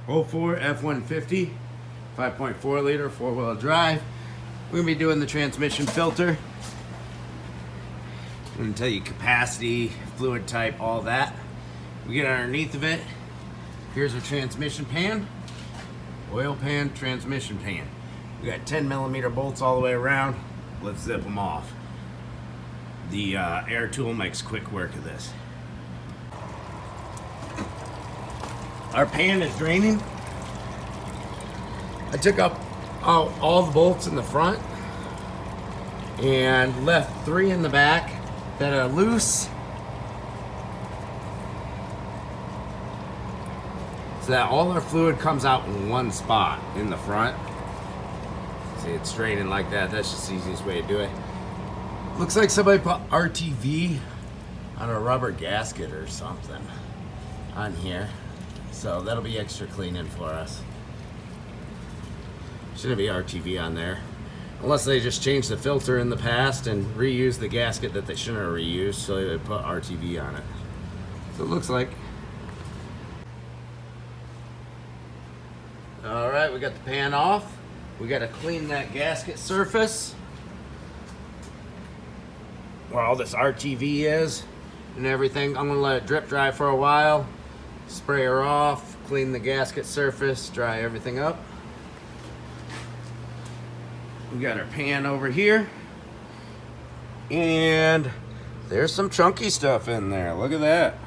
04 F150, 5.4 liter, 4-wheel drive. We're gonna be doing the transmission filter. I'm gonna tell you capacity, fluid type, all that. We get underneath of it. Here's our transmission pan, oil pan, transmission pan. We got 10mm bolts all the way around. Let's zip them off. The air tool makes quick work of this. Our pan is draining. I took up all the bolts in the front and left 3 in the back that are loose, so that all our fluid comes out in one spot in the front. See, it's draining like that. That's just the easiest way to do it. Looks like somebody put RTV on a rubber gasket or something on here. So that'll be extra cleaning for us. Shouldn't be RTV on there. Unless they just changed the filter in the past and reused the gasket that they shouldn't have reused, so they put RTV on it. So it looks like. All right, we got the pan off. We got to clean that gasket surface where all this RTV is and everything. I'm gonna let it drip dry for a while. Spray her off, clean the gasket surface, dry everything up. We got our pan over here, and there's some chunky stuff in there. Look at that.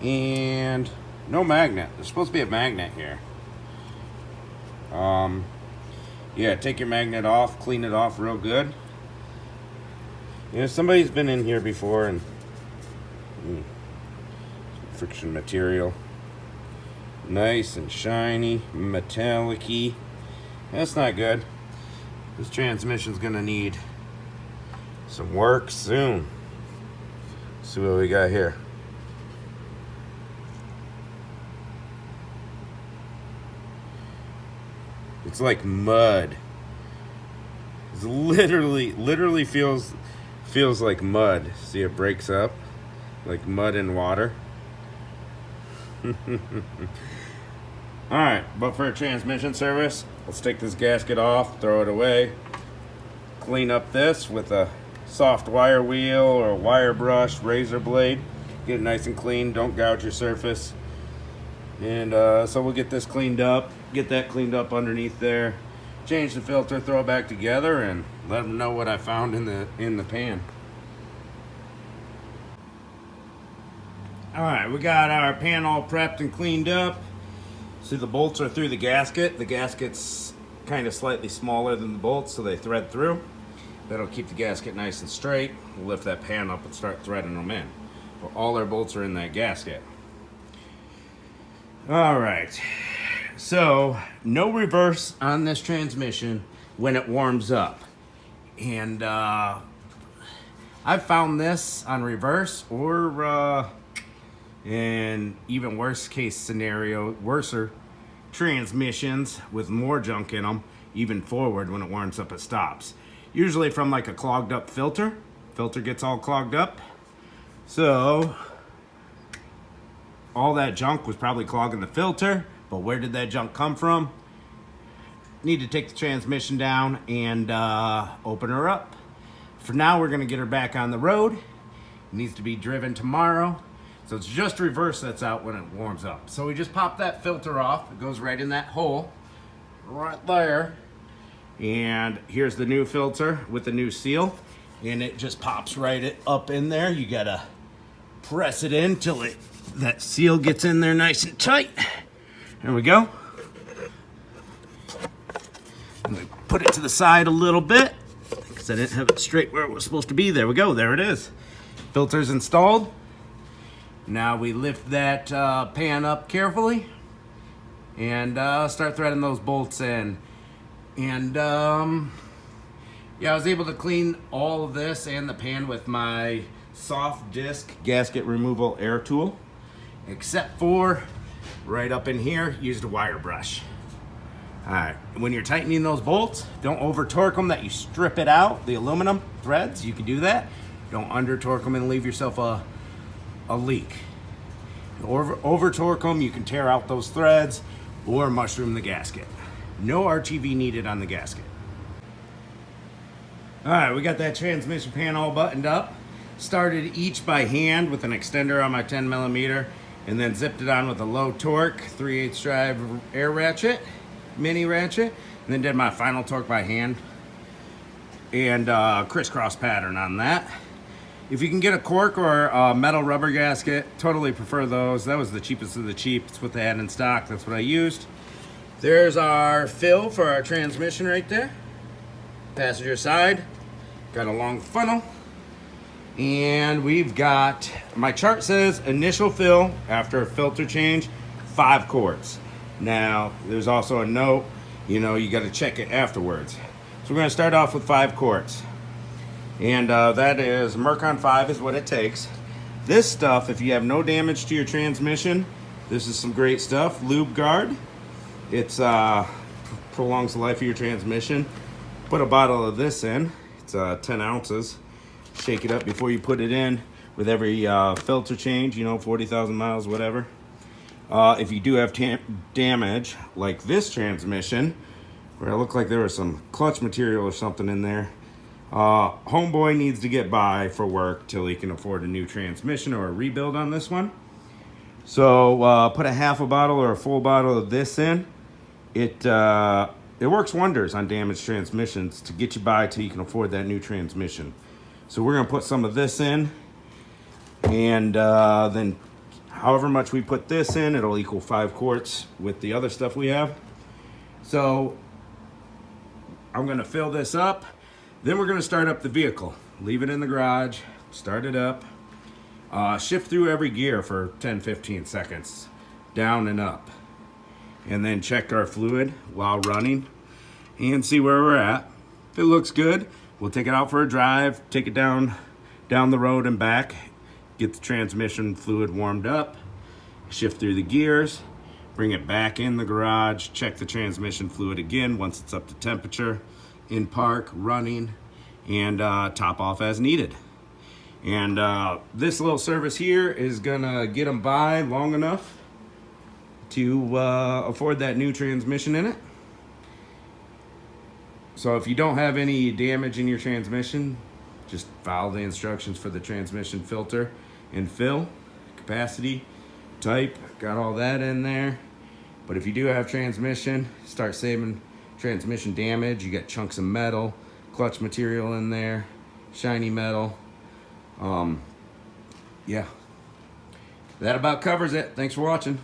And no magnet. There's supposed to be a magnet here. Yeah, take your magnet off, clean it off real good. You know, somebody's been in here before and friction material, nice and shiny, metallic-y. That's not good. This transmission's gonna need some work soon. Let's see what we got here. It's like mud. It's literally feels like mud. See, it breaks up like mud and water. Alright, but for a transmission service, let's take this gasket off, throw it away, clean up this with a soft wire wheel or a wire brush, razor blade, get it nice and clean, don't gouge your surface. And so we'll get this cleaned up, get that cleaned up underneath there, change the filter, throw it back together, and let them know what I found in the pan. Alright, we got our pan all prepped and cleaned up. See, the bolts are through the gasket. The gasket's kind of slightly smaller than the bolts, so they thread through. That'll keep the gasket nice and straight. We'll lift that pan up and start threading them in. But all our bolts are in that gasket. Alright, so no reverse on this transmission when it warms up. And I've found this on reverse or and even worse case scenario, worser transmissions with more junk in them, even forward when it warms up, it stops. Usually from like a clogged up filter. Filter gets all clogged up. So all that junk was probably clogging the filter, but where did that junk come from? Need to take the transmission down and open her up. For now, we're gonna get her back on the road. It needs to be driven tomorrow. So it's just reverse that's out when it warms up. So we just pop that filter off. It goes right in that hole, right there. And here's the new filter with the new seal. And it just pops right up in there. You gotta press it in till that seal gets in there nice and tight. There we go. And we put it to the side a little bit because I didn't have it straight where it was supposed to be. There we go, there it is. Filter's installed. Now we lift that pan up carefully and start threading those bolts in. And yeah, I was able to clean all of this and the pan with my soft disc gasket removal air tool, except for right up in here, used a wire brush. All right, when you're tightening those bolts, don't over torque them that you strip it out, the aluminum threads, you can do that. Don't under torque them and leave yourself a leak. Over torque them, you can tear out those threads or mushroom the gasket. No RTV needed on the gasket. All right, we got that transmission pan all buttoned up. Started each by hand with an extender on my 10 millimeter, and then zipped it on with a low torque 3/8 drive air ratchet, mini ratchet, and then did my final torque by hand and crisscross pattern on that. If you can get a cork or a metal rubber gasket, totally prefer those. That was the cheapest of the cheap. It's what they had in stock. That's what I used. There's our fill for our transmission right there. Passenger side. Got a long funnel. And we've got, my chart says initial fill after a filter change, 5 quarts. Now, there's also a note, you got to check it afterwards. So we're going to start off with 5 quarts. And that is, Mercon 5 is what it takes. This stuff, if you have no damage to your transmission, this is some great stuff. Lube guard. It's prolongs the life of your transmission. Put a bottle of this in. It's 10 ounces. Shake it up before you put it in with every filter change, 40,000 miles, whatever. If you do have damage, like this transmission, where it looked like there was some clutch material or something in there, homeboy needs to get by for work till he can afford a new transmission or a rebuild on this one. So put a half a bottle or a full bottle of this in. It works wonders on damaged transmissions to get you by till you can afford that new transmission. So we're going to put some of this in, and then however much we put this in, it'll equal 5 quarts with the other stuff we have. So I'm going to fill this up. Then we're going to start up the vehicle. Leave it in the garage, start it up, shift through every gear for 10-15 seconds, down and up. And then check our fluid while running and see where we're at. If it looks good, we'll take it out for a drive, take it down the road and back, get the transmission fluid warmed up, shift through the gears, bring it back in the garage, check the transmission fluid again once it's up to temperature, in park, running, and top off as needed. And this little service here is gonna get them by long enough to afford that new transmission in it. So if you don't have any damage in your transmission, just follow the instructions for the transmission filter and fill, capacity, type, got all that in there. But if you do have transmission, start saving transmission damage. You got chunks of metal, clutch material in there, shiny metal. Yeah, that about covers it. Thanks for watching.